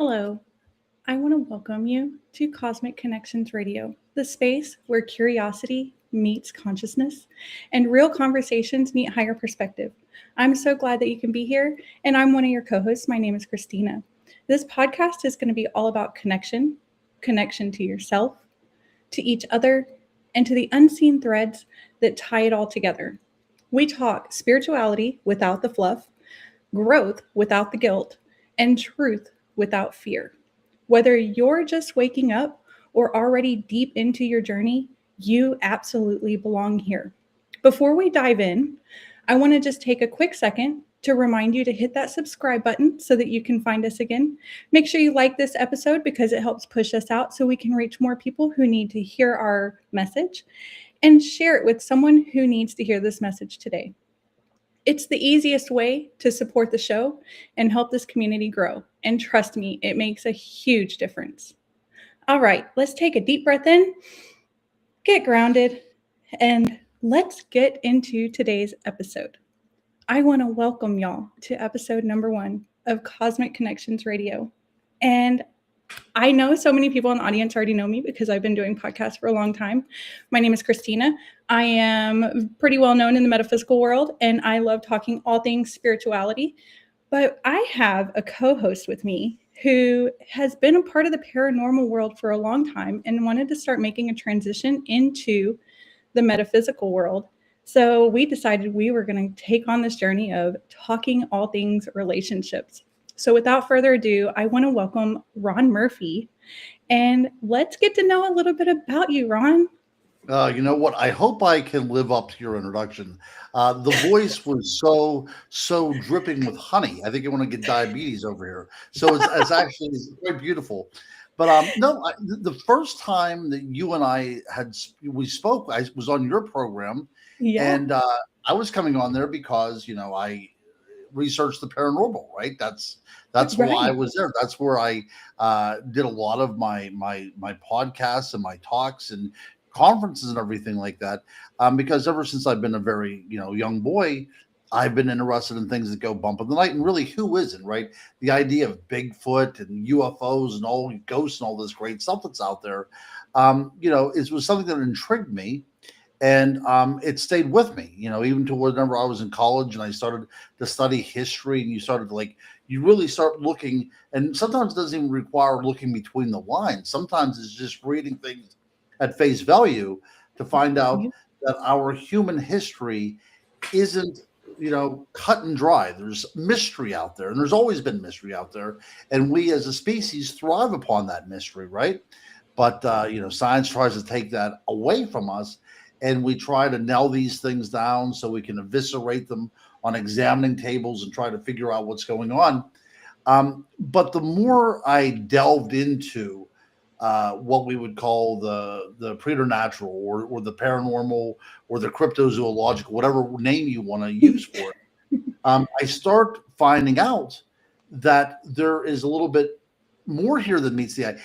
Hello, I want to welcome you to Cosmic Connections Radio, the space where curiosity meets consciousness and real conversations meet higher perspective. I'm so glad that you can be here, and I'm one of your co hosts. My name is Christina. This podcast is going to be all about connection to yourself, to each other, and to the unseen threads that tie it all together. We talk spirituality without the fluff, growth without the guilt, and truth without fear. Whether you're just waking up or already deep into your journey, you absolutely belong here. Before we dive in, I want to just take a quick second to remind you to hit that subscribe button so that you can find us again. Make sure you like this episode because it helps push us out so we can reach more people who need to hear our message, and share it with someone who needs to hear this message today. It's the easiest way to support the show and help this community grow. And trust me, it makes a huge difference. All right, let's take a deep breath in, get grounded, and let's get into today's episode. I want to welcome y'all to episode number 1 of Cosmic Connections Radio. And I know so many people in the audience already know me because I've been doing podcasts for a long time. My name is Christina. I am pretty well known in the metaphysical world, and I love talking all things spirituality. But I have a co-host with me who has been a part of the paranormal world for a long time and wanted to start making a transition into the metaphysical world. So we decided we were going to take on this journey of talking all things relationships. So without further ado, I want to welcome Ron Murphy, and let's get to know a little bit about you, Ron. You know what? I hope I can live up to your introduction. The voice was so dripping with honey. I think you want to get diabetes over here. So it's quite beautiful. But no, the first time that you and we spoke, I was on your program, Yeah. and I was coming on there because I researched the paranormal, right? That's why I Right. was there. That's where I did a lot of my podcasts and my talks and conferences and everything like that. Because ever since I've been a very young boy, I've been interested in things that go bump in the night. And really, who isn't, right? The idea of Bigfoot and UFOs and all ghosts and all this great stuff that's out there, it was something that intrigued me. And it stayed with me, even to whenever I was in college and I started to study history, and you really start looking, and sometimes it doesn't even require looking between the lines. Sometimes it's just reading things at face value to find out that our human history isn't, cut and dry. There's mystery out there, and there's always been mystery out there. And we as a species thrive upon that mystery, right? But, science tries to take that away from us, and we try to nail these things down so we can eviscerate them on examining tables and try to figure out what's going on. But the more I delved into what we would call the preternatural or the paranormal or the cryptozoological, whatever name you want to use for it, I start finding out that there is a little bit more here than meets the eye.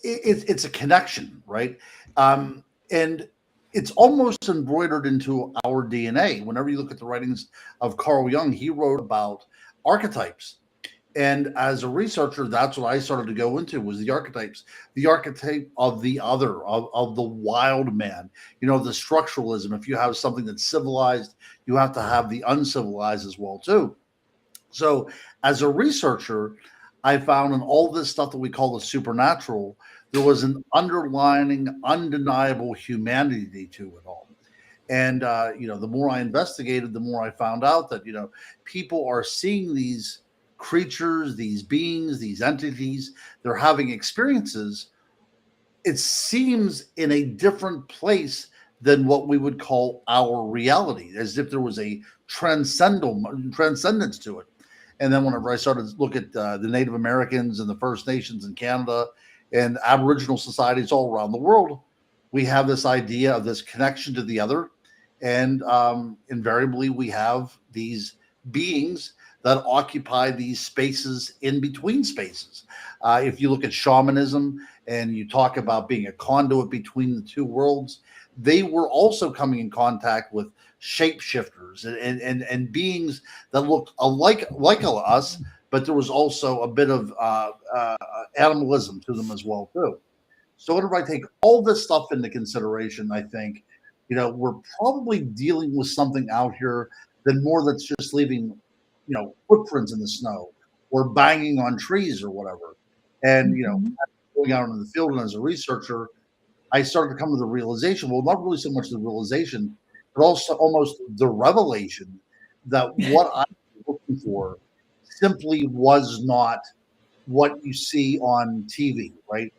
It's a connection, right? And it's almost embroidered into our DNA. Whenever you look at the writings of Carl Jung, he wrote about archetypes. And as a researcher, that's what I started to go into was the archetypes, the archetype of the other, of the wild man, the structuralism. If you have something that's civilized, you have to have the uncivilized as well, too. So as a researcher, I found in all this stuff that we call the supernatural, there was an underlining, undeniable humanity to it all. And, the more I investigated, the more I found out that, people are seeing these creatures, these beings, these entities, they're having experiences. It seems in a different place than what we would call our reality, as if there was a transcendence to it. And then whenever I started to look at the Native Americans and the First Nations in Canada and Aboriginal societies all around the world, we have this idea of this connection to the other. And invariably, we have these beings that occupy these spaces in between spaces. If you look at shamanism and you talk about being a conduit between the two worlds, they were also coming in contact with shapeshifters and beings that looked like us, but there was also a bit of animalism to them as well too. So whenever I take all this stuff into consideration, I think, we're probably dealing with something out here than more that's just leaving, footprints in the snow or banging on trees or whatever. And, Mhm. going out into the field and as a researcher, I started to come to the realization, well, not really so much the realization, but also almost the revelation that what I was looking for simply was not what you see on TV, right?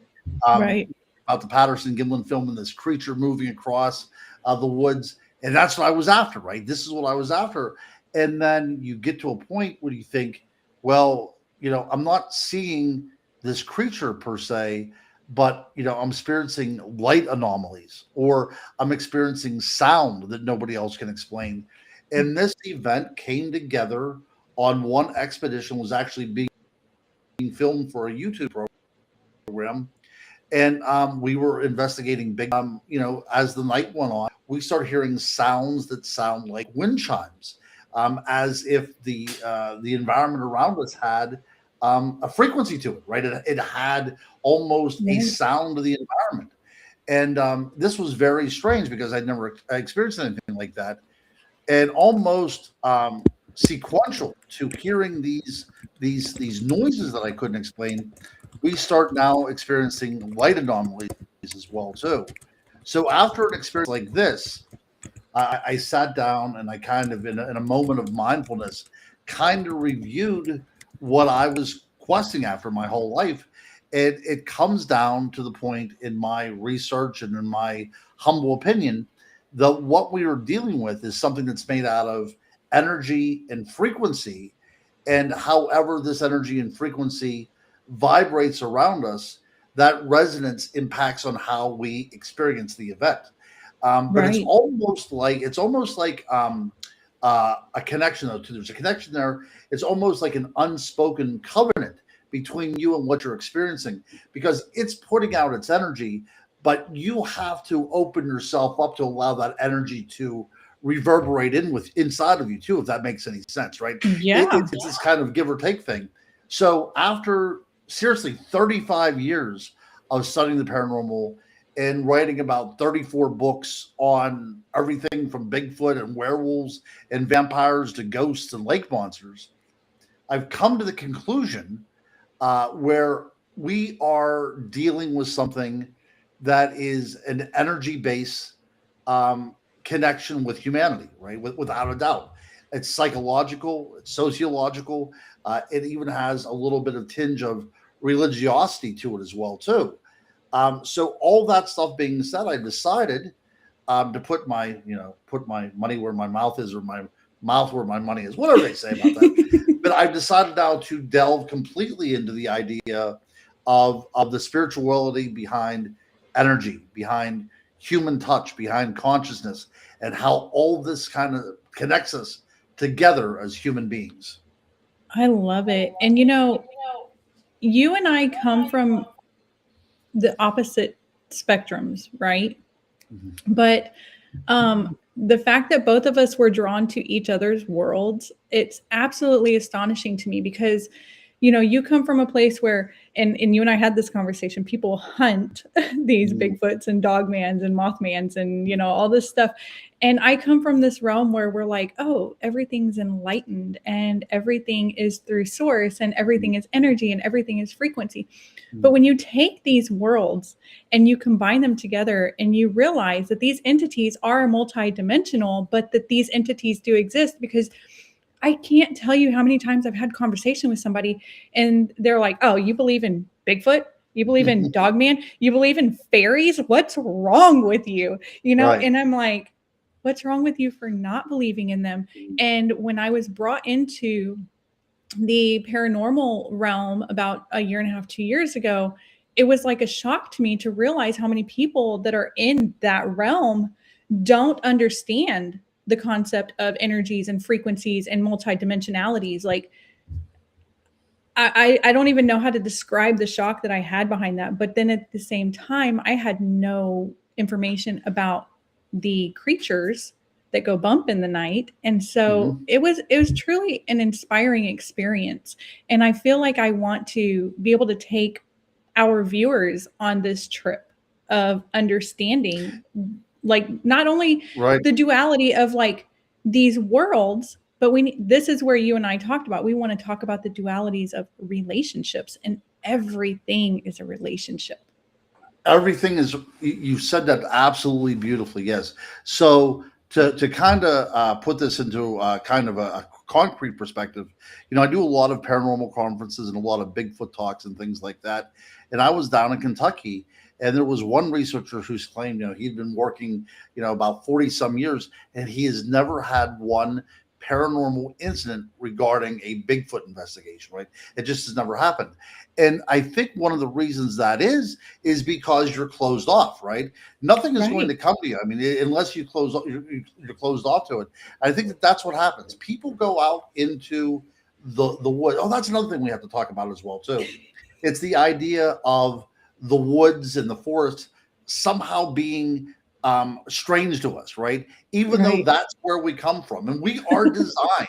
Um, Right. about the Patterson Gimlin film and this creature moving across the woods. And that's what I was after, right? This is what I was after. And then you get to a point where you think, well, I'm not seeing this creature per se, but I'm experiencing light anomalies or I'm experiencing sound that nobody else can explain. And this event came together on one expedition, was actually being filmed for a YouTube program, and we were investigating big as the night went on, we started hearing sounds that sound like wind chimes, as if the environment around us had a frequency to it, right? It had almost a Right. sound of the environment. And this was very strange because I'd never experienced anything like that, and almost sequential to hearing these noises that I couldn't explain. We start now experiencing light anomalies as well too. So after an experience like this, I sat down and I kind of, in a moment of mindfulness, kind of reviewed what I was questing after my whole life. And it comes down to the point in my research and in my humble opinion that what we are dealing with is something that's made out of energy and frequency. And however this energy and frequency vibrates around us, that resonance impacts on how we experience the event. But Right. it's almost like a connection though too. There's a connection there. It's almost like an unspoken covenant between you and what you're experiencing because it's putting out its energy, but you have to open yourself up to allow that energy to reverberate inside of you too, if that makes any sense, right? Yeah. It's this kind of give or take thing. So after seriously 35 years of studying the paranormal and writing about 34 books on everything from Bigfoot and werewolves and vampires to ghosts and lake monsters, I've come to the conclusion where we are dealing with something that is an energy based connection with humanity, right? Without a doubt. It's psychological, it's sociological. It even has a little bit of tinge of religiosity to it as well, too. So all that stuff being said, I decided to put my money where my mouth is, or my mouth where my money is, whatever they say about that. But I've decided now to delve completely into the idea of the spirituality behind energy, behind human touch, behind consciousness, and how all this kind of connects us together as human beings. I love it. And you and I come from the opposite spectrums, right? Mhm. But the fact that both of us were drawn to each other's worlds, it's absolutely astonishing to me because you come from a place where, and you and I had this conversation, people hunt these Mhm. Bigfoots and Dogmans and Mothmans and all this stuff. And I come from this realm where we're like, oh, everything's enlightened and everything is through source and everything is energy and everything is frequency. But Mhm. when you take these worlds and you combine them together and you realize that these entities are multidimensional, but that these entities do exist, because I can't tell you how many times I've had conversation with somebody and they're like, "Oh, you believe in Bigfoot? You believe in Dogman? You believe in fairies? What's wrong with you?" Right. And I'm like, "What's wrong with you for not believing in them?" And when I was brought into the paranormal realm about a year and a half, 2 years ago, it was like a shock to me to realize how many people that are in that realm don't understand the concept of energies and frequencies and multidimensionalities. Like, I don't even know how to describe the shock that I had behind that. But then at the same time, I had no information about the creatures that go bump in the night. And so Hmm. it was truly an inspiring experience. And I feel like I want to be able to take our viewers on this trip of understanding, like, not only Right. the duality of like these worlds, but this is where you and I talked about, we want to talk about the dualities of relationships, and everything is a relationship. Everything is, you said that absolutely beautifully. Yes. So to kind of put this into kind of a concrete perspective, I do a lot of paranormal conferences and a lot of Bigfoot talks and things like that. And I was down in Kentucky, and there was one researcher who's claimed, he'd been working, about 40 some years, and he has never had one paranormal incident regarding a Bigfoot investigation, right? It just has never happened. And I think one of the reasons that is because you're closed off, right? Nothing is going Right. to come to you. I mean, unless you're closed off to it. I think that that's what happens. People go out into the wood. Oh, that's another thing we have to talk about as well too. It's the idea of the woods and the forest somehow being strange to us, right? Even though Right. that's where we come from, and we are designed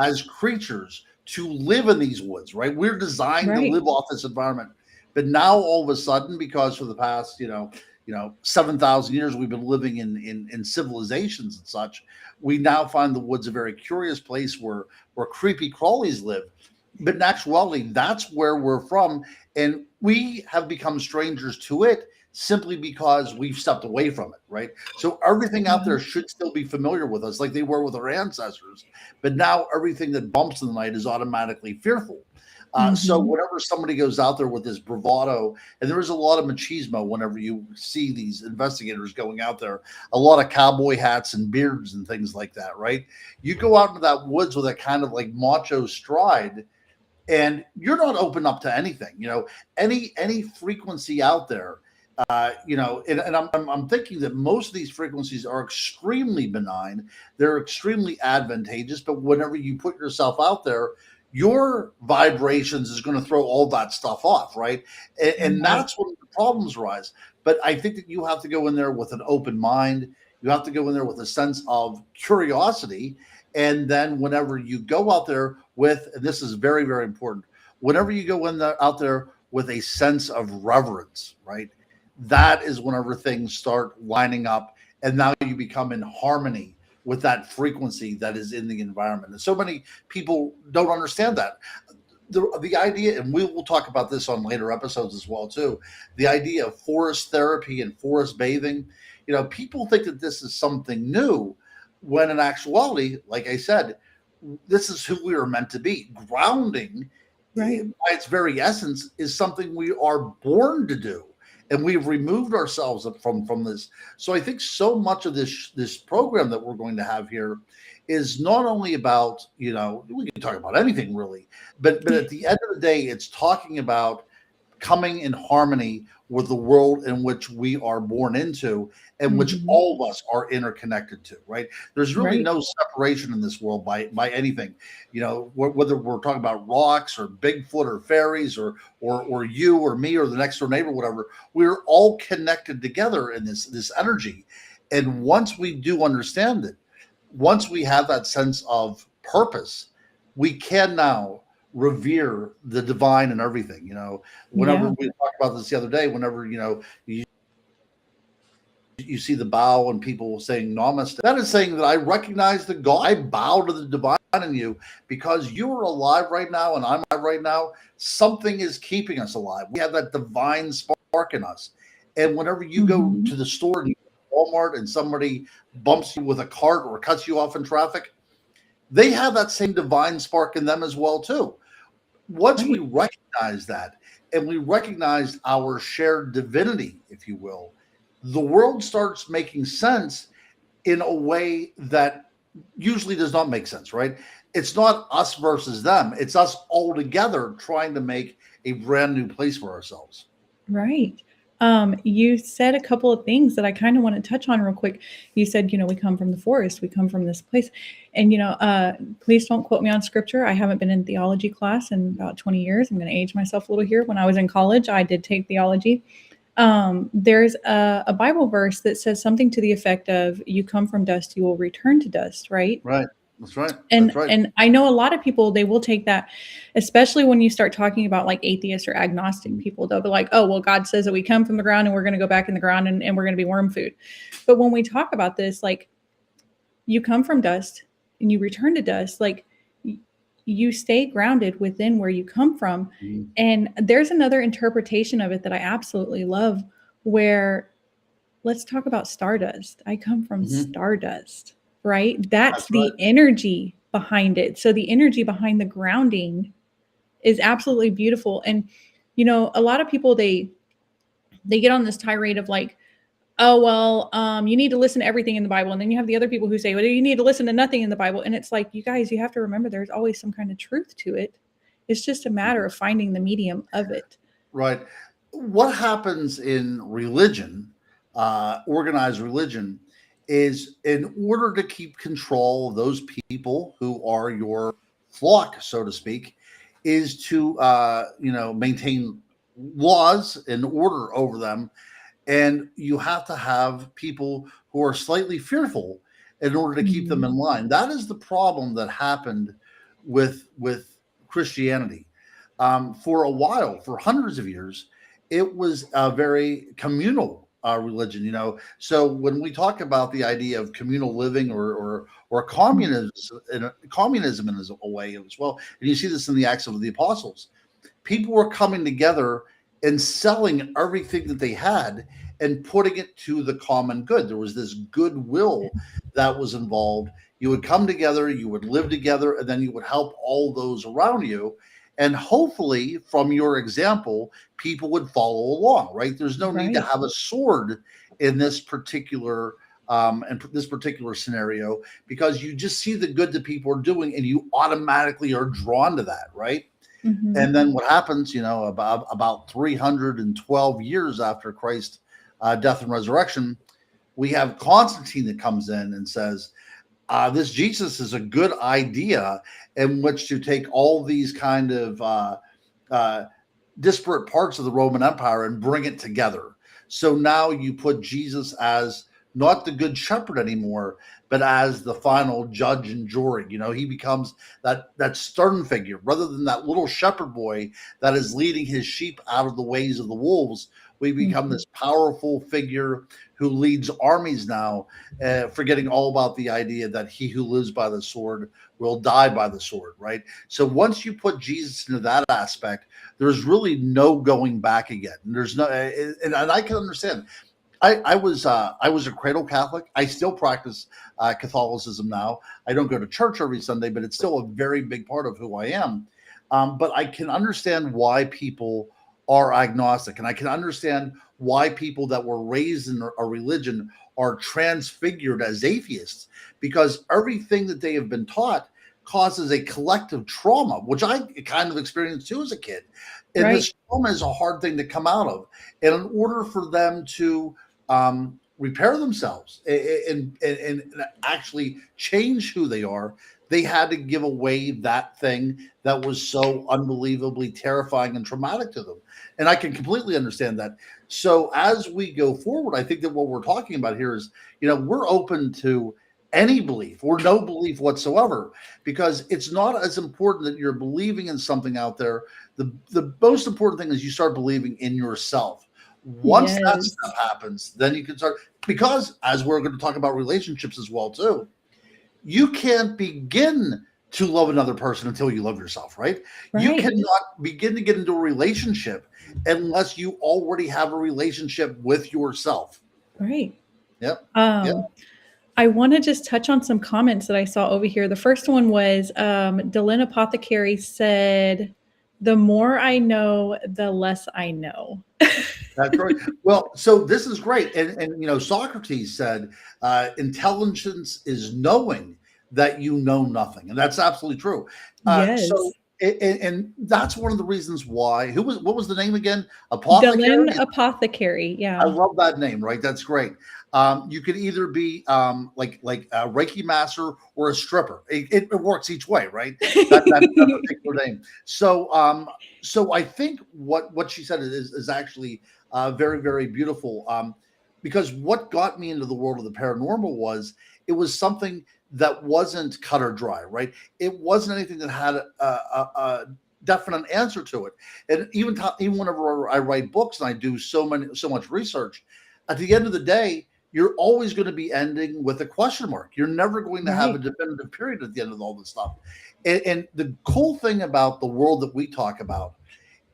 as creatures to live in these woods, right? We're designed to Right. live off this environment. But now all of a sudden, because for the past, 7,000 years we've been living in civilizations and such, we now find the woods a very curious place where creepy crawlies live. But in actuality, that's where we're from, and we have become strangers to it simply because we've stepped away from it, right? So everything out Yeah. there should still be familiar with us, like they were with our ancestors. But now everything that bumps in the night is automatically fearful. So Hmm. whenever somebody goes out there with this bravado, and there is a lot of machismo whenever you see these investigators going out there, a lot of cowboy hats and beards and things like that, right? You go out into that woods with a kind of like macho stride, and you're not open up to anything, any frequency out there. And I'm thinking that most of these frequencies are extremely benign. They're extremely advantageous, but whenever you put yourself out there, your vibrations is going to throw all that stuff off, right? And Right. that's when the problems rise. But I think that you have to go in there with an open mind. You have to go in there with a sense of curiosity. And then whenever you go out there with, and this is very, very important, whenever you go in there out there with a sense of reverence, right? That is whenever things start lining up, and now you become in harmony with that frequency that is in the environment. And so many people don't understand that. The idea, and we will talk about this on later episodes as well too, the idea of forest therapy and forest bathing. People think that this is something new, when in actuality, like I said, this is who we are meant to be. Grounding, Right. by its very essence, is something we are born to do, and we've removed ourselves from this. So I think so much of this program that we're going to have here is not only about, we can talk about anything really, but at the end of the day, it's talking about coming in harmony with the world in which we are born into, and which Hmm. all of us are interconnected to, right? There's really Right. no separation in this world by anything. Whether we're talking about rocks or Bigfoot or fairies or you or me or the next door neighbor, whatever, we're all connected together in this energy. And once we do understand it, once we have that sense of purpose, we can now revere the divine and everything. Whenever Yeah. we talked about this the other day, whenever you see the bow and people saying namaste, that is saying that I recognize the God. I bow to the divine in you, because you are alive right now and I'm alive right now. Something is keeping us alive. We have that divine spark in us. And whenever you go Hmm. to the store and you go to Walmart and somebody bumps you with a cart or cuts you off in traffic, they have that same divine spark in them as well too. Once we Right. recognize that, and we recognize our shared divinity, if you will, the world starts making sense in a way that usually does not make sense, right? It's not us versus them. It's us all together trying to make a brand new place for ourselves. Right. You said a couple of things that I kind of want to touch on real quick. You said, we come from the forest, we come from this place. And, please don't quote me on scripture. I haven't been in theology class in about 20 years. I'm going to age myself a little here. When I was in college, I did take theology. There's a Bible verse that says something to the effect of, "You come from dust, you will return to dust," right? Right. That's right. That's And right. and I know a lot of people, they will take that, especially when you start talking about like atheists or agnostic Mhm. people. They'll be like, "Oh, well, God says that we come from the ground and we're going to go back in the ground and we're going to be worm food." But when we talk about this, like, you come from dust and you return to dust, like, you stay grounded within where you come from. Mhm. And there's another interpretation of it that I absolutely love, where, let's talk about stardust. I come from Mhm. stardust, right? That's That's right. the energy behind it. So the energy behind the grounding is absolutely beautiful. And a lot of people, they get on this tirade of like, "Oh, well, you need to listen to everything in the Bible." And then you have the other people who say, "Well, you need to listen to nothing in the Bible." And it's like, you guys, you have to remember there's always some kind of truth to it. It's just a matter of finding the medium of it. Right. What happens in religion, organized religion, is in order to keep control of those people who are your flock, so to speak, is to maintain laws and order over them, and you have to have people who are slightly fearful in order to keep them in Mhm. line. That is the problem that happened with Christianity. For a while, for hundreds of years, it was a very communal religion. So when we talk about the idea of communal living or communism in a way as well, and you see this in the Acts of the Apostles, people were coming together and selling everything that they had and putting it to the common good. There was this goodwill that was involved. You would come together, you would live together, and then you would help all those around you. And hopefully, from your example, people would follow along, right? There's no need to Right. have a sword in this particular and this particular scenario, because you just see the good that people are doing and you automatically are drawn to that, right? Hmm. And then what happens, about 312 years after Christ's death and resurrection, we have Constantine that comes in and says, this Jesus is a good idea in which to take all these kind of uh, disparate parts of the Roman Empire and bring it together. So now you put Jesus as not the good shepherd anymore, but as the final judge and jury. He becomes that stern figure rather than that little shepherd boy that is leading his sheep out of the ways of the wolves. We become Hmm. this powerful figure who leads armies now, forgetting all about the idea that he who lives by the sword will die by the sword, right? So once you put Jesus into that aspect, there's really no going back again. There's no, and I can understand. I was a cradle Catholic. I still practice Catholicism now. I don't go to church every Sunday, but it's still a very big part of who I am. But I can understand why people are agnostic, and I can understand why people that were raised in a religion are transfigured as atheists, because everything that they have been taught causes a collective trauma, which I kind of experienced too as a kid. And Right. this trauma is a hard thing to come out of. And in order for them to repair themselves and actually change who they are, they had to give away that thing that was so unbelievably terrifying and traumatic to them. And I can completely understand that. So as we go forward, I think that what we're talking about here is, we're open to any belief or no belief whatsoever, because it's not as important that you're believing in something out there. The most important thing is you start believing in yourself. Once that Yes. step happens, then you can start, because as we're going to talk about relationships as well too, you can't begin to love another person until you love yourself, right? You Right. cannot begin to get into a relationship unless you already have a relationship with yourself. Right. Yep. Yep. Um, I want to just touch on some comments that I saw over here. The first one was, Dylan Apothecary said, "The more I know, the less I know." That's right. Well, so this is great. And Socrates said, intelligence is knowing that you know nothing. And that's absolutely true. So Yes. And that's one of the reasons why. What was the name again? Dylan Apothecary. Apothecary. I Yeah. love that name, right? That's great. You could either be like a Reiki master or a stripper. It works each way, right? That particular name. So I think what she said is actually very very beautiful. Because what got me into the world of the paranormal was it was something that wasn't cut or dry, right? It wasn't anything that had a definite answer to it. And even whenever I write books and I do so much research, at the end of the day, you're always going to be ending with a question mark. You're never going to have a Right. definitive period at the end of all this stuff. And the cool thing about the world that we talk about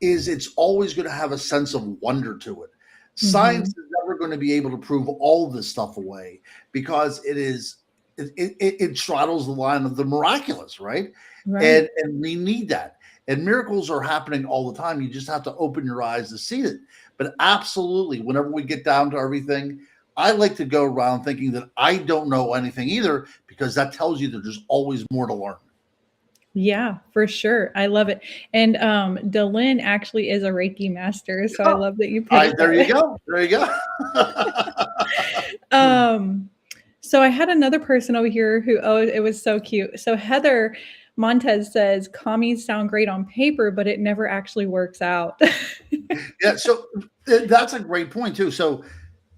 is it's always going to have a sense of wonder to it. Science Hmm. is never going to be able to prove all this stuff away because it straddles the line of the miraculous, right? Right. And we need that. And miracles are happening all the time. You just have to open your eyes to see it. But absolutely, whenever we get down to everything, I like to go around thinking that I don't know anything either, because that tells you that there's always more to learn. Yeah, for sure. I love it. And Dylan actually is a Reiki master, so I Yeah. love that you put it There that you way. go. There you go. Um, so I had another person over here who, oh, it was so cute. So Heather Montez says commies sound great on paper, but it never actually works out. Yeah, so that's a great point too. So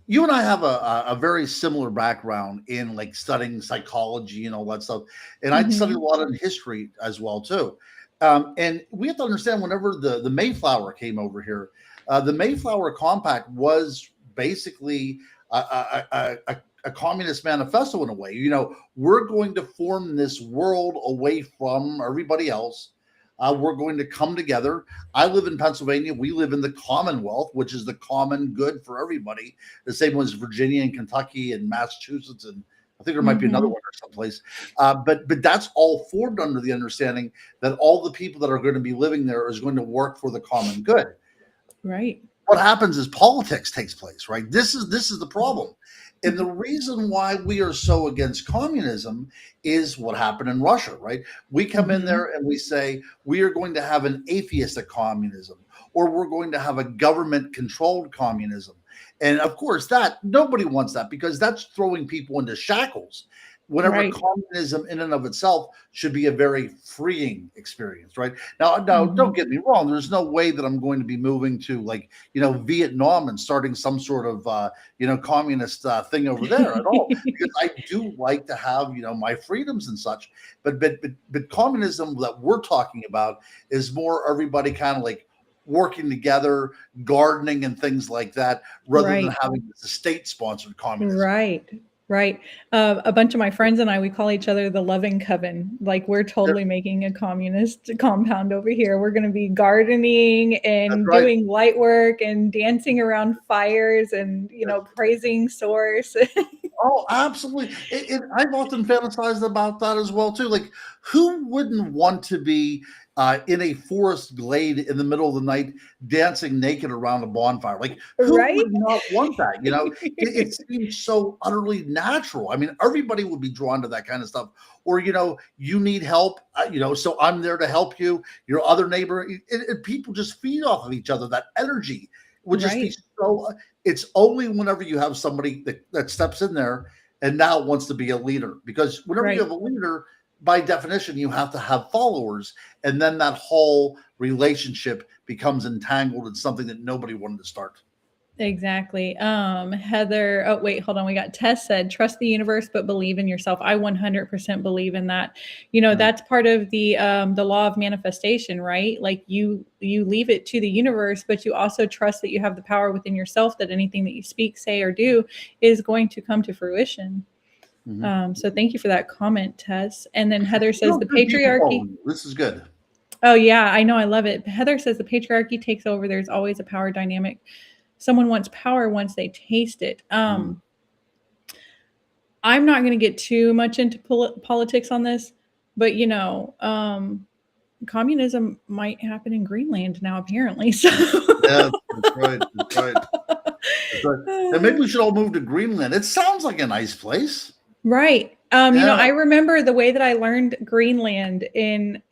you and I have a very similar background in like studying psychology and all that stuff, and I studied a Hmm. lot in history as well too. And we have to understand whenever the Mayflower came over here, the Mayflower Compact was basically a communist manifesto in a way. We're going to form this world away from everybody else. We're going to come together. I live in Pennsylvania. We live in the Commonwealth, which is the common good for everybody. The same as Virginia and Kentucky and Massachusetts, and I think there might be another Hmm. one or someplace. But that's all formed under the understanding that all the people that are going to be living there is going to work for the common good. Right. What happens is politics takes place, right? This is the problem. And the reason why we are so against communism is what happened in Russia, right? We come in Hmm. there and we say we are going to have an atheistic communism, or we're going to have a government controlled communism. And of course, that nobody wants that, because that's throwing people into shackles. Whenever Right. communism in and of itself should be a very freeing experience, right? Now, Hmm. don't get me wrong. There's no way that I'm going to be moving to, like, Vietnam and starting some sort of communist thing over there at all, because I do like to have my freedoms and such. But communism that we're talking about is more everybody kind of like working together, gardening and things like that, rather than Right. having the state sponsored communism. Right. Right. A bunch of my friends and I, we call each other the loving coven. Like we're There- totally making a communist compound over here. We're going to be gardening That's and right. doing light work and dancing around fires and, praising source. Oh, absolutely. I've often fantasized about that as well too. Like, who wouldn't want to be in a forest glade in the middle of the night, dancing naked around a bonfire? Like, who Right? would not want that? It seems so utterly natural. I mean, everybody would be drawn to that kind of stuff. Or, you need help, so I'm there to help you. Your other neighbor, people just feed off of each other. That energy would just be Right. so. It's only whenever you have somebody that steps in there and now wants to be a leader, because whenever you Right. have a leader, by definition, you have to have followers, and then that whole relationship becomes entangled in something that nobody wanted to start. Exactly. Heather, oh wait, hold on. We got Tess said, trust the universe, but believe in yourself. I 100% believe in that. Mm. That's part of the law of manifestation, right? Like you leave it to the universe, but you also trust that you have the power within yourself that anything that you speak, say, or do is going to come to fruition. Mhm. So thank you for that comment, Tess. And then Heather says the Good people patriarchy. following. This is good. Oh yeah, I know, I love it. Heather says the patriarchy takes over. There's always a power dynamic. Someone wants power once they taste it. Mm. I'm not going to get too much into politics on this, but communism might happen in Greenland now, apparently. So, Yeah, that's right. That's right. That's right. And maybe we should all move to Greenland. It sounds like a nice place. right. Yeah, I remember the way that I learned Greenland in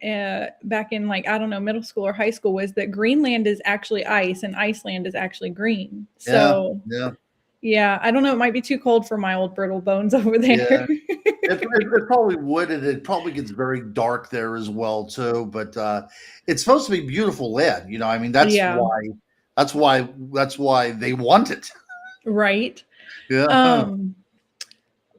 back in, like, I don't know, middle school or high school, was that Greenland is actually ice and Iceland is actually green. yeah, So yeah, yeah, I don't know. It might be too cold for my old brittle bones over there. yeah. It probably would, and it probably gets very dark there as well too. But it's supposed to be beautiful land. I mean, Yeah, that's why they want it. right. Yeah. Um,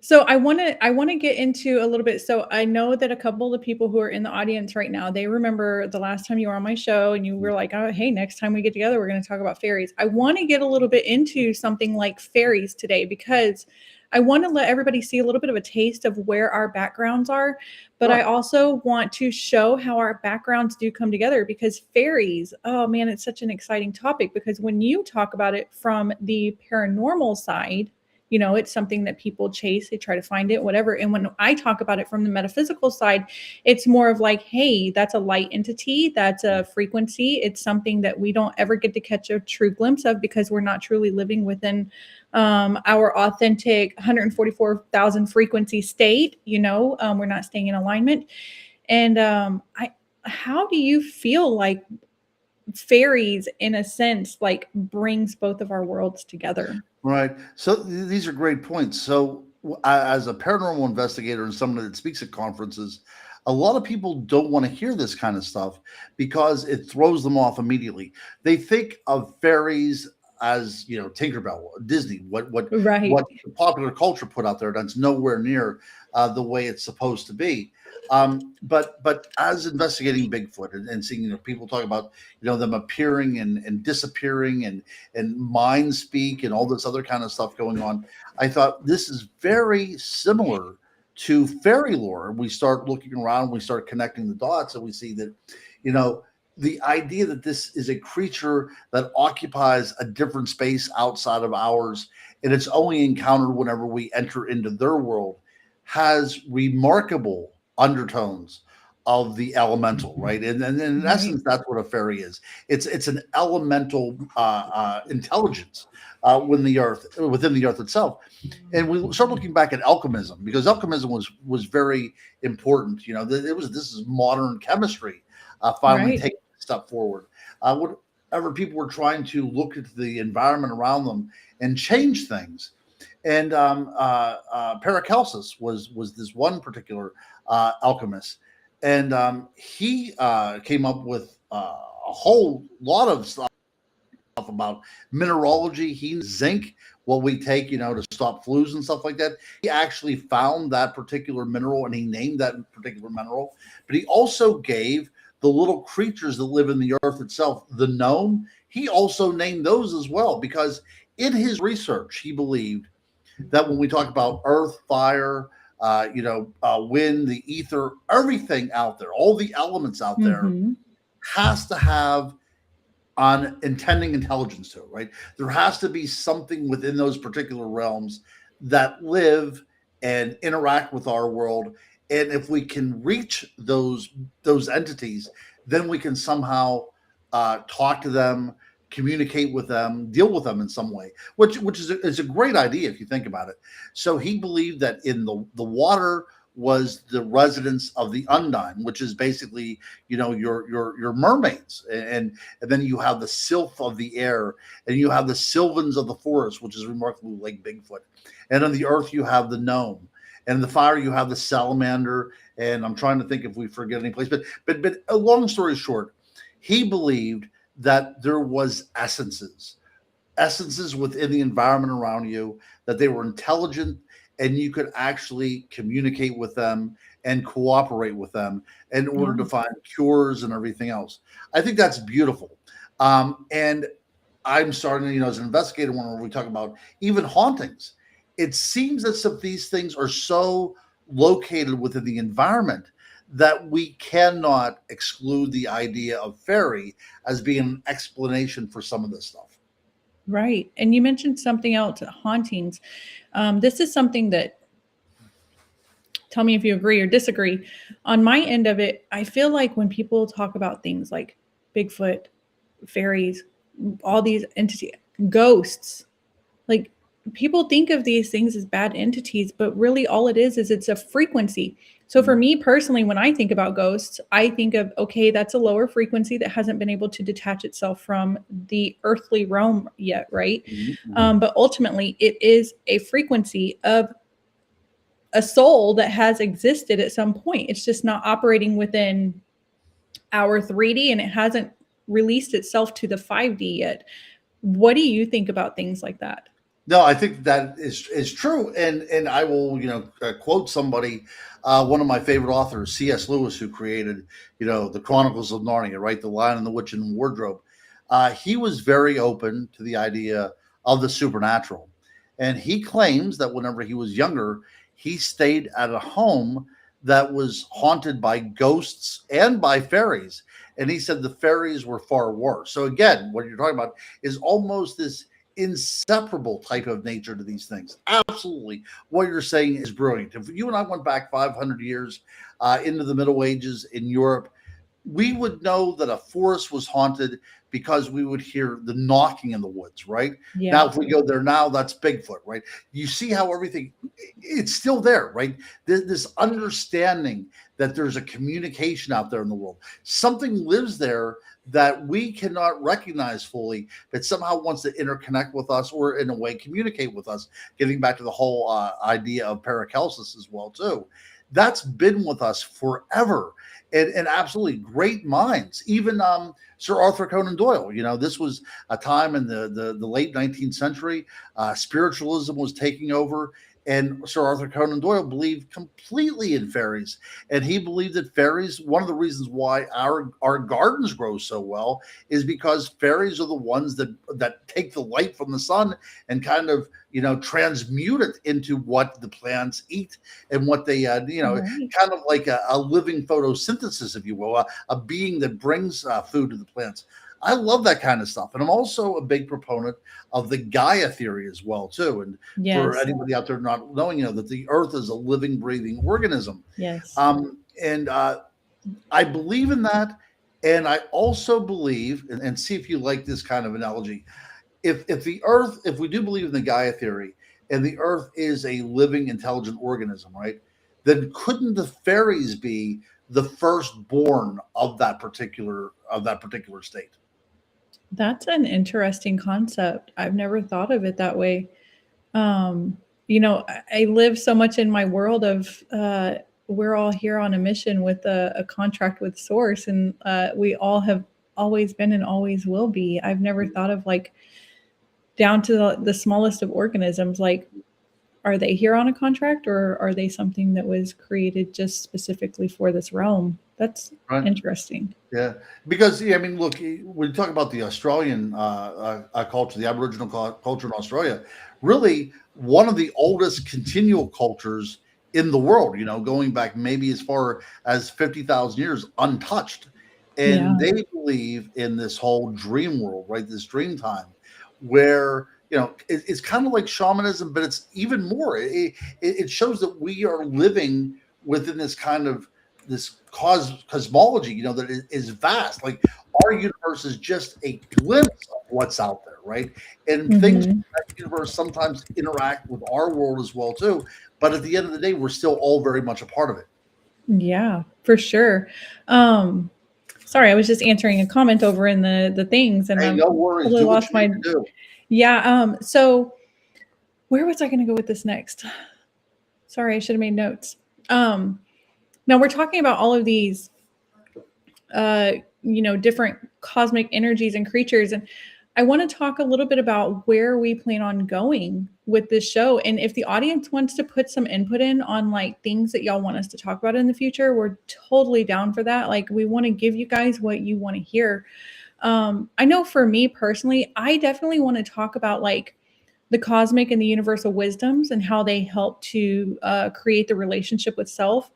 So I want to get into a little bit. So I know that a couple of the people who are in the audience right now, they remember the last time you were on my show and you were like, "Oh, hey, next time we get together, we're going to talk about fairies." I want to get a little bit into something like fairies today because I want to let everybody see a little bit of a taste of where our backgrounds are, but I Sure. also want to show how our backgrounds do come together because fairies, oh man, it's such an exciting topic because when you talk about it from the paranormal side, it's something that people chase, they try to find it, whatever. And when I talk about it from the metaphysical side, it's more of like, hey, that's a light entity, that's a frequency, it's something that we don't ever get to catch a true glimpse of because we're not truly living within our authentic 144,000 frequency state. We're not staying in alignment. And I how do you feel like fairies in a sense like brings both of our worlds together? Right. So these are great points. So, as a paranormal investigator and someone that speaks at conferences, a lot of people don't want to hear this kind of stuff because it throws them off immediately. They think of fairies as Tinkerbell, Disney, what Right. the popular culture put out there. That's nowhere near the way it's supposed to be. But as investigating Bigfoot and seeing people talk about them appearing and disappearing and mind speak and all this other kind of stuff going on. I thought this is very similar to fairy lore. We start looking around, we start connecting the dots, and we see that, you know, the idea that this is a creature that occupies a different space outside of ours and it's only encountered whenever we enter into their world has remarkable undertones of the elemental, right? And in Right. essence, that's what a fairy is. It's an elemental intelligence within the earth itself. And we start looking back at alchemism because alchemism was very important. This is modern chemistry finally Right. taking a step forward. Whatever people were trying to look at the environment around them and change things. And Paracelsus was this one particular alchemist, and he came up with a whole lot of stuff about mineralogy. He zinc, what we take, to stop flus and stuff like that. He actually found that particular mineral and he named that particular mineral. But he also gave the little creatures that live in the earth itself, the gnome, he also named those as well because in his research, he believed that when we talk about earth, fire, wind, the ether, everything out there, all the elements out there Mhm. has to have on intending intelligence to it, right? There has to be something within those particular realms that live and interact with our world. And if we can reach those entities, then we can somehow talk to them, communicate with them, deal with them in some way, which is a great idea if you think about it. So he believed that in the water was the residence of the undine, which is basically your mermaids, and then you have the sylph of the air, and you have the sylvans of the forest, which is remarkably like Bigfoot. And on the earth, you have the gnome. And the fire, you have the salamander. And I'm trying to think if we forget any place. But a long story short, he believed that there was essences within the environment around you, that they were intelligent and you could actually communicate with them and cooperate with them in order to Yeah. find cures and everything else. I think that's beautiful. And I'm starting, as an investigator, when we talk about even hauntings, it seems that some of these things are so located within the environment that we cannot exclude the idea of fairy as being an explanation for some of this stuff. Right. And you mentioned something else, hauntings. This is something that, tell me if you agree or disagree. On my end of it, I feel like when people talk about things like Bigfoot, fairies, all these entities, ghosts, like people think of these things as bad entities, but really all it is it's a frequency. So for me personally, when I think about ghosts, I think of, okay, that's a lower frequency that hasn't been able to detach itself from the earthly realm yet, right? Mhm. But ultimately, it is a frequency of a soul that has existed at some point. It's just not operating within our 3D, and it hasn't released itself to the 5D yet. What do you think about things like that? No, I think that is true, and I will quote somebody, one of my favorite authors, C.S. Lewis, who created the Chronicles of Narnia, right, The Lion and the Witch and the Wardrobe. He was very open to the idea of the supernatural, and he claims that whenever he was younger, he stayed at a home that was haunted by ghosts and by fairies, and he said the fairies were far worse. So again, what you're talking about is almost this inseparable type of nature to these things. Absolutely. What you're saying is brilliant. If you and I went back 500 years into the Middle Ages in Europe, we would know that a forest was haunted because we would hear the knocking in the woods, right? Yeah. Now, if we go there now, that's Bigfoot, right? You see how everything, it's still there, right? This understanding that there's a communication out there in the world. Something lives there that we cannot recognize fully, but somehow wants to interconnect with us or in a way communicate with us, getting back to the whole idea of paracelsus as well, too. That's been with us forever, and absolutely great minds. Even Sir Arthur Conan Doyle. This was a time in the late 19th century. Spiritualism was taking over, and Sir Arthur Conan Doyle believed completely in fairies, and he believed that fairies. One of the reasons why our gardens grow so well is because fairies are the ones that take the light from the sun and kind of transmute it into what the plants eat and what they Right. kind of like a living photosynthesis, if you will, a being that brings food to the plants. I love that kind of stuff, and I'm also a big proponent of the Gaia theory as well, too. And for Yes. anybody out there not knowing, that the Earth is a living, breathing organism, Yes. and I believe in that, and I also believe, and see if you like this kind of analogy. If the Earth, if we do believe in the Gaia theory, and the Earth is a living, intelligent organism, right? Then couldn't the fairies be the firstborn of that particular state? That's an interesting concept. I've never thought of it that way. Um, I live so much in my world of we're all here on a mission with a contract with Source, and we all have always been and always will be. I've never thought of like down to the smallest of organisms, like are they here on a contract or are they something that was created just specifically for this realm? That's Right. interesting. Yeah, because yeah, I mean, look, when you talk about the Australian culture, the Aboriginal culture in Australia, really one of the oldest continual cultures in the world. Going back maybe as far as 50,000 years, untouched, Yeah. and they believe in this whole dream world, right? This dream time, where it's kind of like shamanism, but it's even more. It shows that we are living within this kind of this cosmology, that is vast. Like our universe is just a glimpse of what's out there, right? And things in Hmm. that universe sometimes interact with our world as well too. But at the end of the day, we're still all very much a part of it. Yeah, for sure. Um, Sorry, I was just answering a comment over in the things, and Hey, I've no worries. totally Do what lost you need my. to do. Yeah. So where was I going to go with this next? Sorry, I should have made notes. Um, Now we're talking about all of these, uh, different cosmic energies and creatures, and I want to talk a little bit about where we plan on going with this show. And if the audience wants to put some input in on like things that y'all want us to talk about in the future, we're totally down for that. Like we want to give you guys what you want to hear. I know for me personally, I definitely want to talk about like the cosmic and the universal wisdoms and how they help to create the relationship with self.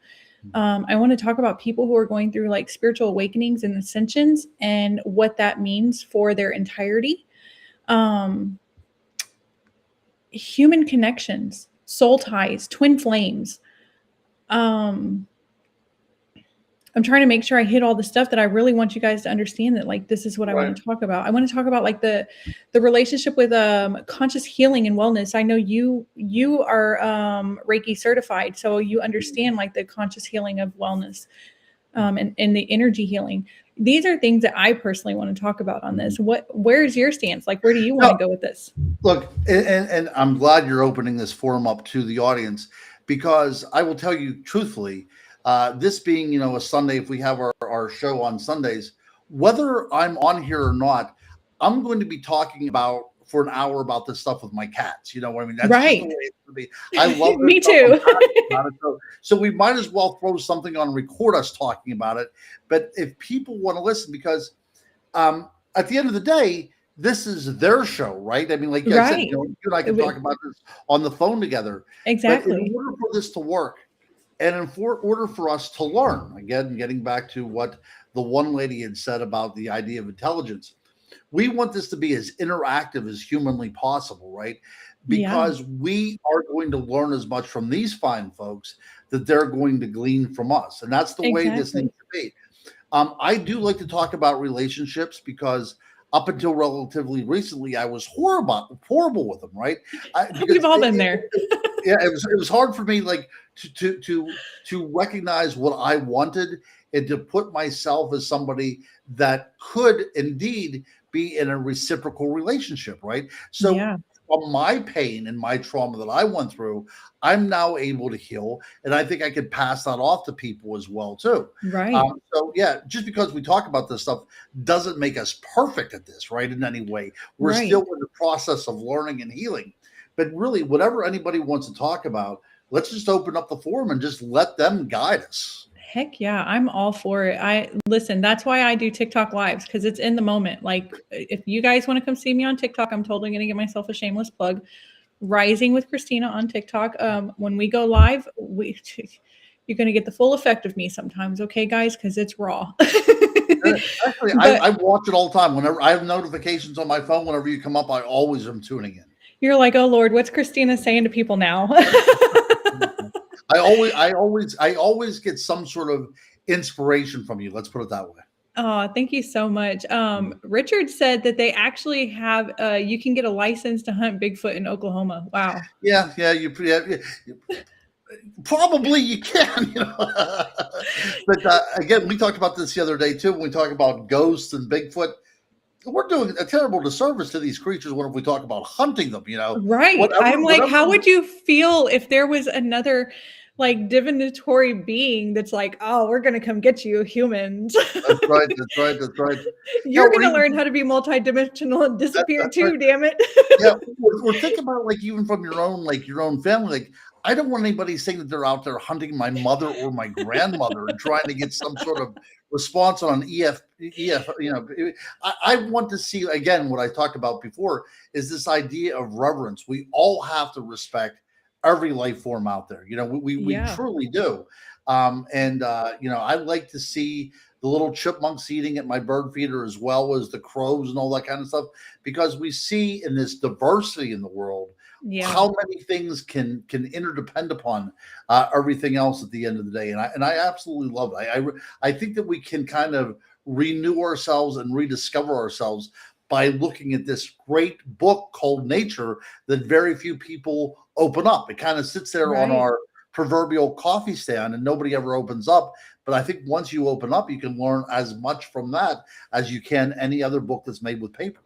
I want to talk about people who are going through like spiritual awakenings and ascensions and what that means for their entirety. Um, Human connections, soul ties, twin flames. Um, I'm trying to make sure I hit all the stuff that I really want you guys to understand, that like this is what I Right. want to talk about. I want to talk about like the relationship with conscious healing and wellness. I know you are Reiki certified, so you understand like the conscious healing of wellness, and the energy healing. These are things that I personally want to talk about on this. Where's your stance? Like, where do you want to No, go with this? look, and I'm glad you're opening this forum up to the audience because I will tell you truthfully, this being, a Sunday, if we have our show on Sundays, whether I'm on here or not, I'm going to be talking about for an hour about this stuff with my cats. You know what I mean? That's just the Right. way it's going to be. I love this Me stuff. I'm too. passionate about it. So we might as well throw something on, record us talking about it. But if people want to listen, because at the end of the day, this is their show, right? I mean, like I said, Right. you and I can talk about this on the phone together. But in Exactly. order for this to work, and order for us to learn, again, getting back to what the one lady had said about the idea of intelligence, we want this to be as interactive as humanly possible, right? Yeah. Because we are going to learn as much from these fine folks that they're going to glean from us. And that's the way this Exactly. needs to be. I do like to talk about relationships because up until relatively recently, I was horrible with them, right? We've Because all been there. yeah, it was hard for me, like to recognize what I wanted and to put myself as somebody that could indeed be in a reciprocal relationship, right? So Yeah. from my pain and my trauma that I went through, I'm now able to heal, and I think I could pass that off to people as well too. Right. So yeah, just because we talk about this stuff doesn't make us perfect at this, right? In any way, we're still Right. in the process of learning and healing. But really, whatever anybody wants to talk about, let's just open up the forum and just let them guide us. Heck yeah, I'm all for it. I listen, that's why I do TikTok lives, because it's in the moment. Like if you guys want to come see me on TikTok, I'm totally gonna give myself a shameless plug. Rising with Christina on TikTok. When we go live, you're gonna get the full effect of me sometimes, okay, guys, because it's raw. Actually, But I watch it all the time. Whenever I have notifications on my phone, whenever you come up, I always am tuning in. you're like, oh Lord, what's Christina saying to people now? I always get some sort of inspiration from you. Let's put it that way. Oh, thank you so much. Richard said that they actually have, you can get a license to hunt Bigfoot in Oklahoma. Wow. Yeah, yeah, probably you can, but again, we talked about this the other day too. When we talk about ghosts and Bigfoot, we're doing a terrible disservice to these creatures. When if we talk about hunting them, Right. I'm like, whatever. how would you feel if there was another like divinatory being that's like, oh, we're going to come get you, humans? That's right. That's right. That's right. Yeah, You're or going to even learn how to be multidimensional and disappear that's right. too, damn it. Yeah, or think about like even from your own family. Like I don't want anybody saying that they're out there hunting my mother or my grandmother and trying to get some sort of response on EF. I want to see again what I talked about before is this idea of reverence. We all have to respect every life form out there. We Yeah. truly do. And I like to see the little chipmunks eating at my bird feeder as well as the crows and all that kind of stuff because we see in this diversity in the world Yeah. how many things can interdepend upon everything else at the end of the day, and I absolutely love it. I think that we can kind of renew ourselves and rediscover ourselves by looking at this great book called Nature that very few people open up. It kind of sits there on Right. our proverbial coffee stand and nobody ever opens up. But I think once you open up, you can learn as much from that as you can any other book that's made with paper.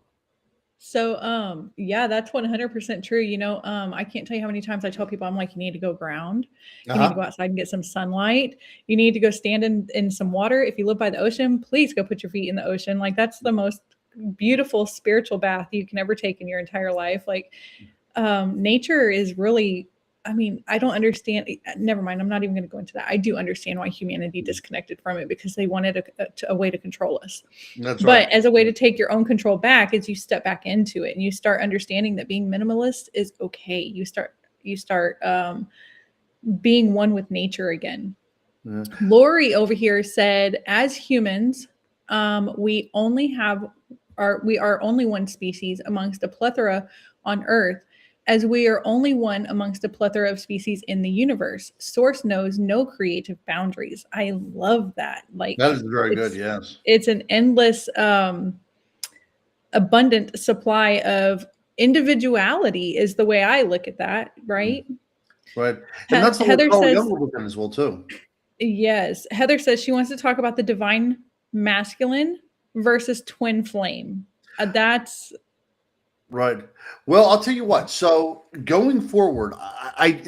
So, yeah, that's 100% true. I can't tell you how many times I tell people, I'm like, you need to go ground. You need to Uh-huh. go outside and get some sunlight. You need to go stand in some water. If you live by the ocean, please go put your feet in the ocean. Like that's the most beautiful spiritual bath you can ever take in your entire life. Like, nature is really, I mean, I don't understand. Never mind. I'm not even going to go into that. I do understand why humanity disconnected from it because they wanted a way to control us. That's right. But as a way to take your own control back, is you step back into it and you start understanding that being minimalist is okay. You start being one with nature again. Yeah. Lori over here said, as humans, we are only one species amongst a plethora on Earth. as we are only one amongst a plethora of species in the universe. Source knows no creative boundaries. I love that. That Like is very good. it's Yes. it's an endless abundant supply of individuality is the way I look at that, Mhm. right? Right. And that's the whole Heather Carl says Jung book as well too. yes. Heather says she wants to talk about the divine masculine versus twin flame. That's Right. Well, I'll tell you what. So going forward, I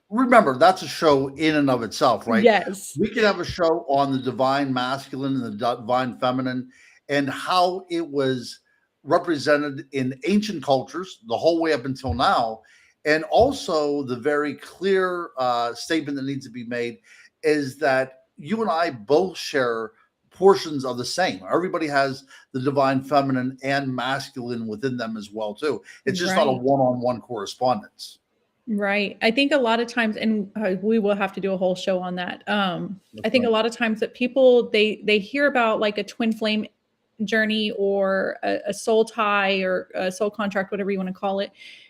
remember that's a show in and of itself, right? yes. We could have a show on the divine masculine and the divine feminine and how it was represented in ancient cultures the whole way up until now. And also, the very clear statement that needs to be made is that you and I both share portions of the same. Everybody has the divine feminine and masculine within them as well, too. It's just not a Right. one-on-one correspondence. Right. I think a lot of times, and we will have to do a whole show on that. I That's think a right. lot of times that people they hear about like a twin flame journey or a soul tie or a soul contract, whatever you want to call it,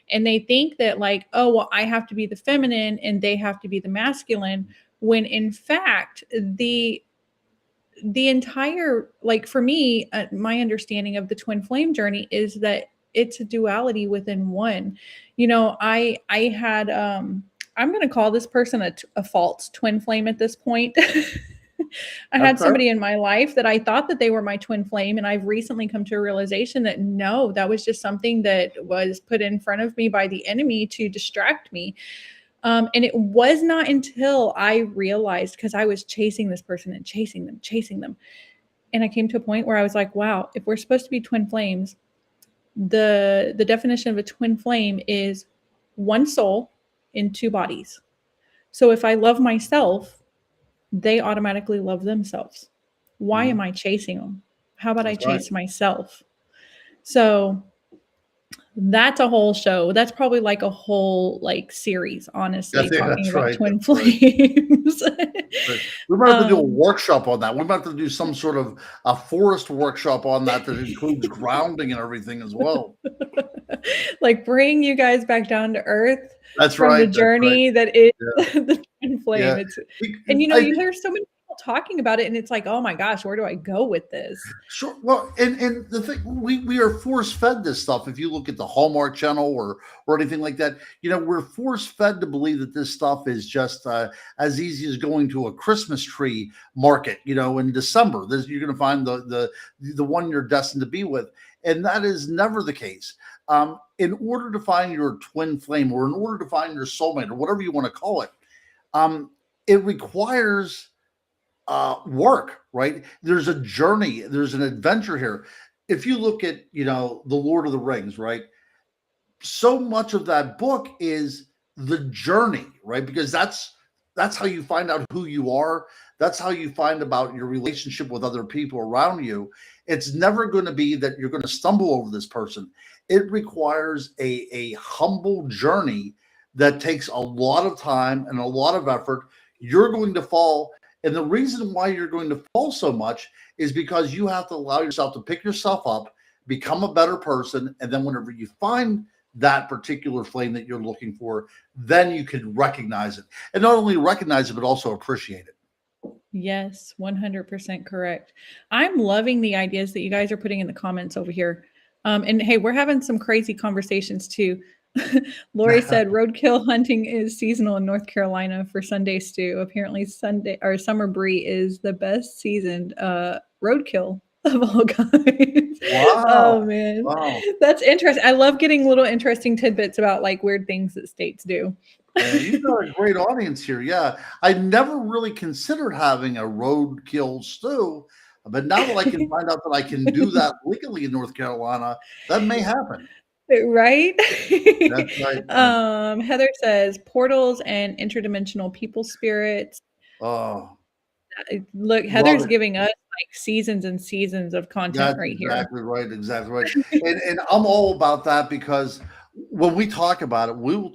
and they think that like, oh well, I have to be the feminine and they have to be the masculine. When in fact, the entire like for me my understanding of the twin flame journey is that it's a duality within one. I had I'm going to call this person a false twin flame at this point. I That's had fair. somebody in my life that I thought that they were my twin flame, and I've recently come to a realization that no, that was just something that was put in front of me by the enemy to distract me. And it was not until I realized, because I was chasing this person and chasing them. And I came to a point where I was like, wow, if we're supposed to be twin flames, the definition of a twin flame is one soul in two bodies. So if I love myself, they automatically love themselves. Why am Mhm. I chasing them? How about I That's right. chase myself? So that's a whole show. That's probably like a whole like series, honestly, talking That's about right. twin That's right. flames. Right. We might have to do a um, workshop on that. We might have to do some sort of a forest workshop on that that includes grounding and everything as well. like bring you guys back down to earth That's from the right. That's right. journey that is Yeah. the twin flame. Yeah. It's Be- and I you think hear so many people talking about it, and it's like, oh my gosh, where do I go with this? sure. Well, and the thing we are force fed this stuff. If you look at the Hallmark Channel or anything like that, we're force fed to believe that this stuff is just as easy as going to a Christmas tree market. In December, you're going to find the one you're destined to be with, and that is never the case. In order to find your twin flame, or in order to find your soulmate, or whatever you want to call it, um, it requires work, right? There's a journey, there's an adventure here. If you look at, the Lord of the Rings, right? So much of that book is the journey, right? Because that's how you find out who you are. That's how you find about your relationship with other people around you. It's never going to be that you're going to stumble over this person. It requires a humble journey that takes a lot of time and a lot of effort. You're going to fall. And the reason why you're going to fall so much is because you have to allow yourself to pick yourself up, become a better person. And then whenever you find that particular flame that you're looking for, then you can recognize it. And not only recognize it, but also appreciate it. Yes, 100% correct. I'm loving the ideas that you guys are putting in the comments over here. And hey, we're having some crazy conversations too. Lori said roadkill hunting is seasonal in North Carolina for Sunday stew. Apparently, Sunday or summer brie is the best seasoned roadkill of all kinds. Oh Wow. man, Wow. that's interesting. I love getting little interesting tidbits about like weird things that states do. You've got a great audience here. Yeah. I never really considered having a roadkill stew, but now that I can find out that I can do that legally in North Carolina, that may happen. Right? That's right. Right. Heather says portals and interdimensional people spirits. Oh, Look, love Heather's it. giving us like seasons and seasons of content That's right here. exactly right. Exactly right. And I'm all about that because when we talk about it, we will.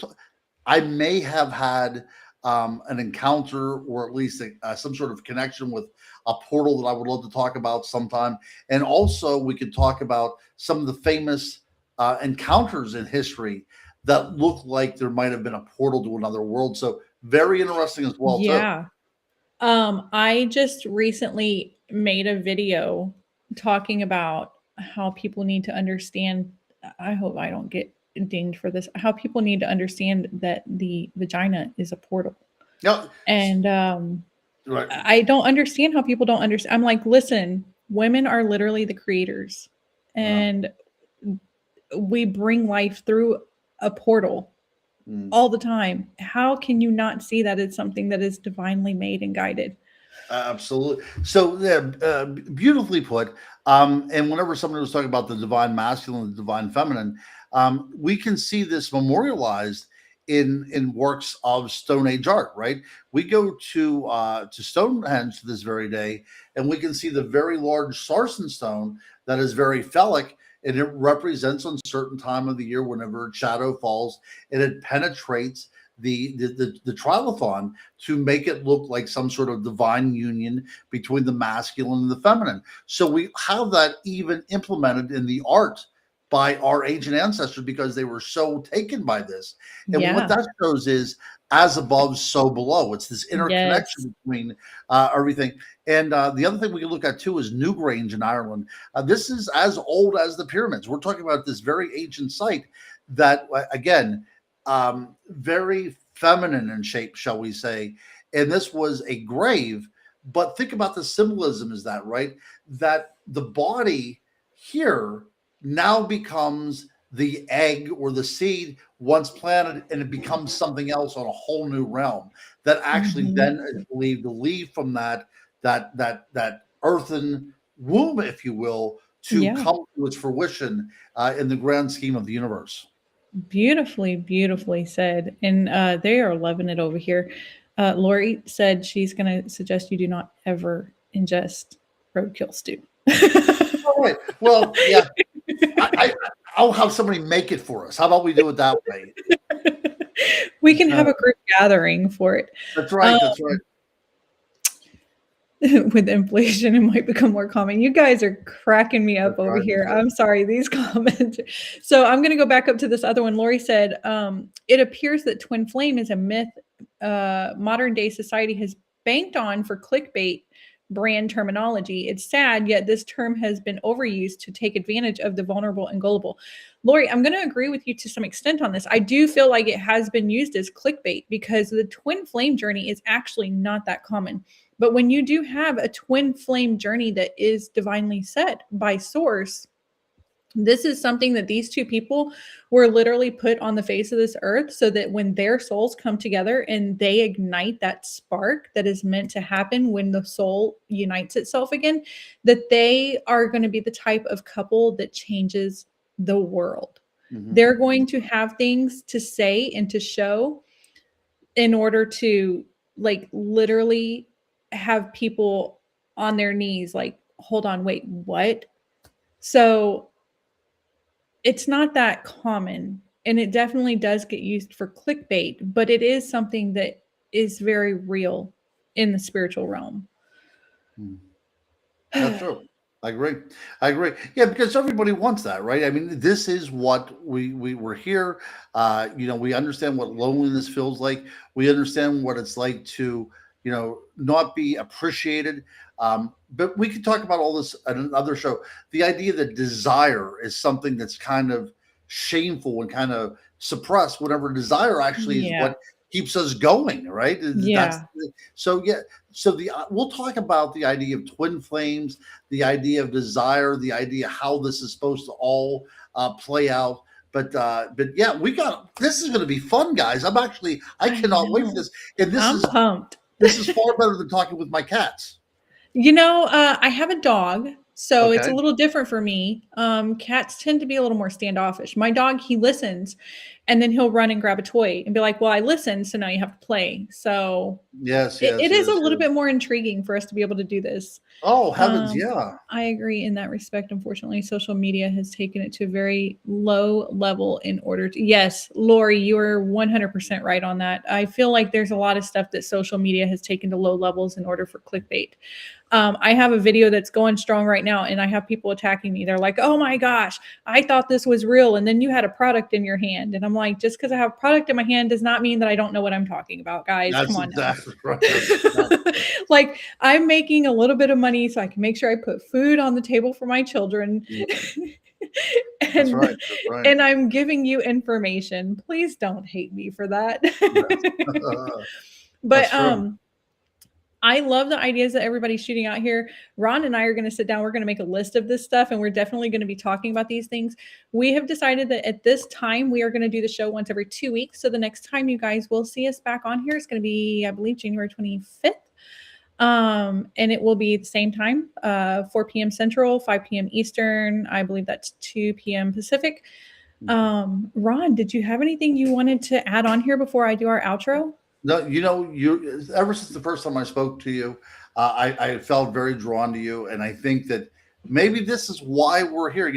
I may have had an encounter or at least some sort of connection with a portal that I would love to talk about sometime. And also, we could talk about some of the famous encounters in history that look like there might have been a portal to another world. So very interesting as well too. Yeah. I just recently made a video talking about how people need to understand. I hope I don't get dinged for this. How people need to understand that the vagina is a portal. Yeah, And right. I don't understand how people don't understand. I'm like, listen, women are literally the creators, Yeah. and we bring life through a portal Mm. all the time. How can you not see that it's something that is divinely made and guided? Absolutely. So, yeah, beautifully put. And whenever somebody was talking about the divine masculine, the divine feminine, we can see this memorialized in works of Stone Age art. Right? We go to Stonehenge to this very day, and we can see the very large sarsen stone that is very phallic, and it represents on certain time of the year whenever shadow falls, and it penetrates the trilithon to make it look like some sort of divine union between the masculine and the feminine. So we have that even implemented in the art by our ancient ancestors because they were so taken by this. And what Yeah. that shows is as above, so below. It's this Yes. interconnection between everything. And the other thing we can look at too is Newgrange in Ireland. This is as old as the pyramids. We're talking about this very ancient site that, again, very feminine in shape, shall we say. And this was a grave. But think about the symbolism is that, right? That the body here now becomes the egg or the seed once planted, and it becomes something else on a whole new realm that actually Mhm. then is believed to leave from that earthen womb, if you will, to Yeah. come to its fruition in the grand scheme of the universe. Beautifully, beautifully said. And they are loving it over here. Lori said she's going to suggest you do not ever ingest roadkill stew. All right. Well, yeah, I I'll have somebody make it for us. How about we do it that way? We can Uh, have a group gathering for it. that's Um, right. That's right. with inflation, it might become more common. You guys are cracking me up That's over right. That's here. right. I'm sorry, these comments. So I'm going to go back up to this other one. Lori said, it appears that twin flame is a myth modern day society has banked on for clickbait brand terminology. It's sad, yet this term has been overused to take advantage of the vulnerable and gullible. Lori, I'm going to agree with you to some extent on this. I do feel like it has been used as clickbait because the twin flame journey is actually not that common. But when you do have a twin flame journey that is divinely set by source, this is something that these two people were literally put on the face of this earth so that when their souls come together and they ignite that spark that is meant to happen when the soul unites itself again, that they are going to be the type of couple that changes the world. Hmm. They're going to have things to say and to show in order to like literally have people on their knees like, hold on, wait, what? So it's not that common, and it definitely does get used for clickbait, but it is something that is very real in the spiritual realm. That's true. I agree. I agree. Yeah, because everybody wants that, right? I mean, this is what we were here. We understand what loneliness feels like. We understand what it's like to, not be appreciated. But we could talk about all this at another show. The idea that desire is something that's kind of shameful and kind of suppressed, whenever desire actually is Yeah. what keeps us going, right? That's Yeah. so yeah. So we'll talk about the idea of twin flames, the idea of desire, the idea how this is supposed to all play out. But yeah, we got this is going to be fun, guys. I I cannot wait for know. this. And I'm pumped. this is far better than talking with my cats. I have a dog, so it's a Okay. little different for me. Cats tend to be a little more standoffish. My dog, he listens, and then he'll run and grab a toy and be like, "Well, I listened, so now you have to play." So Yes. it Yes. is a Yes. little Yes. bit more intriguing for us to be able to do this. Oh heavens, Um, yeah. I agree in that respect. Unfortunately, social media has taken it to a very low level in order to. Yes, Lori, you are 100% right on that. I feel like there's a lot of stuff that social media has taken to low levels in order for clickbait. I have a video that's going strong right now, and I have people attacking me. They're like, "Oh my gosh, I thought this was real, and then you had a product in your hand." And I'm like, just because I have a product in my hand does not mean that I don't know what I'm talking about, guys. Come That's on now. exactly right. That's exactly right. Like, I'm making a little bit of money so I can make sure I put food on the table for my children. Yeah, that's and right. That's right. and I'm giving you information. Please don't hate me for that. Yes. But That's true. I love the ideas that everybody's shooting out here. Ron and I are going to sit down. We're going to make a list of this stuff, and we're definitely going to be talking about these things. We have decided that at this time, we are going to do the show once every 2 weeks. So the next time you guys will see us back on here is going to be, I believe, January 25th. And it will be the same time, 4 p.m. Central, 5 p.m. Eastern. I believe that's 2 p.m. Pacific. Ron, did you have anything you wanted to add on here before I do our outro? No, you ever since the first time I spoke to you, I felt very drawn to you, and I think that maybe this is why we're here.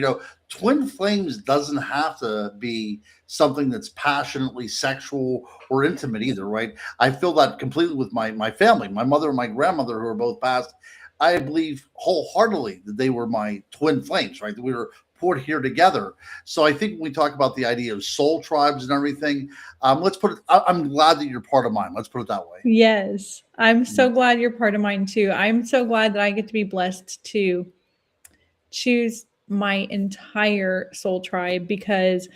Twin flames doesn't have to be something that's passionately sexual or intimate either, right? I feel that completely with my family, my mother and my grandmother, who are both passed. I believe wholeheartedly that they were my twin flames, right? That we were put here together. So I think when we talk about the idea of soul tribes and everything, let's put it. I'm glad that you're part of mine. Let's put it that way. Yes, I'm Mm. so glad you're part of mine too. I'm so glad that I get to be blessed to choose my entire soul tribe because,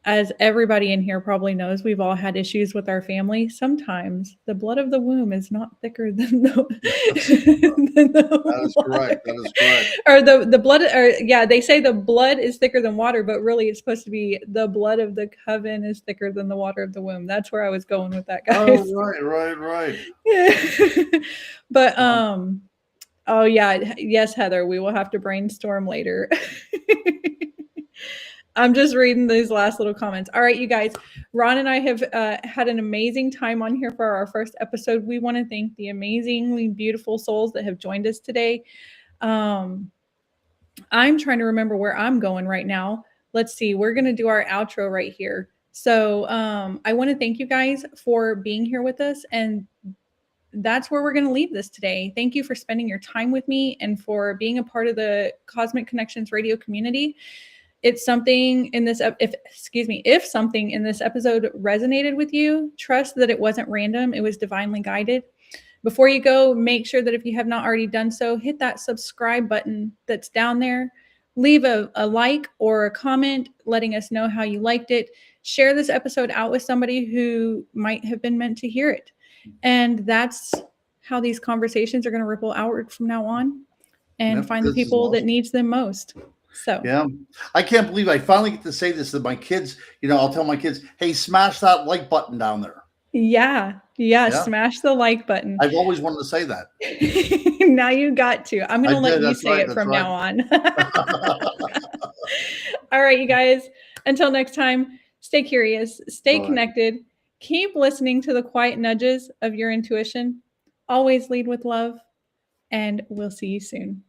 as everybody in here probably knows, we've all had issues with our family. Sometimes the blood of the womb is not thicker than than That the is correct. water. That is correct. Or the blood, or yeah, they say the blood is thicker than water, but really it's supposed to be the blood of the coven is thicker than the water of the womb. That's where I was going with that, Oh, guys. right, right, right. But Um, oh yeah, yes, Heather, we will have to brainstorm later. I'm just reading these last little comments. All right, you guys, Ron and I have had an amazing time on here for our first episode. We want to thank the amazingly beautiful souls that have joined us today. Um, I'm trying to remember where I'm going right now. Let's see. We're going to do our outro right here. So I want to thank you guys for being here with us. And that's where we're going to leave this today. Thank you for spending your time with me and for being a part of the Cosmic Connections radio community. It's something in this, if something in this episode resonated with you, trust that it wasn't random. It was divinely guided. Before you go, make sure that if you have not already done so, hit that subscribe button that's down there. Leave a like or a comment letting us know how you liked it. Share this episode out with somebody who might have been meant to hear it. And that's how these conversations are going to ripple outward from now on and yep, find the this is people that awesome. needs them most. So Yeah, I can't believe I finally get to say this to my kids. I'll tell my kids, "Hey, smash that like button down there." yeah, Yeah, smash the like button. I've always wanted to say that. Now you got to. I'm going I to let did. you That's say right. it That's from right. now on. All right, you guys. Until next time, stay curious, stay All right. connected, keep listening to the quiet nudges of your intuition. Always lead with love, and we'll see you soon.